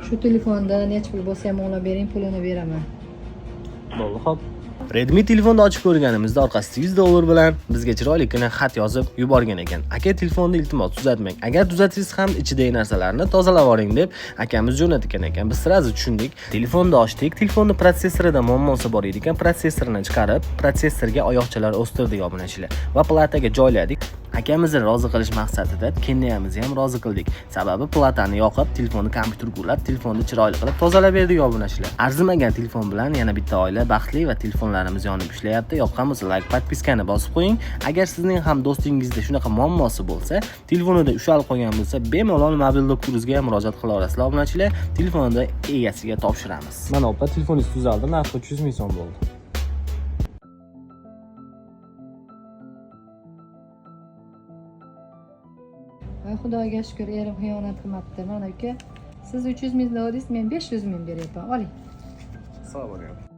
Shu telefonda necha pul bo'lsa ham olib bering, pulini beraman. Bo'ldi, xo'p. Redmi telefonni ochib ko'rganimizda orqasida $100 bilan bizga chiroyligina xat yozib yuborgan ekan. Aka, telefonni iltimos tuzatmang. Agar tuzatsangiz ham ichidagi narsalarni tozalab yuboring deb akamiz jo'natgan ekan. Biz sirazi tushundik. Telefonni ochdik. Telefonni protsessorida muammosi bor ekan. Protsessorini chiqarib, protsessorga oyoqchalar o'stirdik obunachilar va plataga joyladik. Akamizni rozi qilish maqsadida Keniyamizni ham rozi qildik. Sababi platani yoqib, telefonni kompyuterga ulab, telefonni chiroyli qilib tozalab berdik obunachilar. Arzimagan telefon bilan yana bitta oila baxtli va telefonlarimiz yonib ishlayapti. Yoqqan bo'lsa like, podpiskani bosib qo'ying. Agar sizning ham do'stingizda shunaqa muammosi bo'lsa, telefonida ushalib qolgan bo'lsa, bemalol mobil doktoringizga ham murojaat qila olasizlar obunachilar. Telefonda egasiga topshiramiz. Mana opa, telefoningiz tuzaldi, narxi 300 ming so'm bo'ldi. Xudoga shukr, erim xiyonat qilmabdi. Mana aka, siz 300 ming olsangiz, men 500 ming beryapman. Oling. Sog' bo'ling.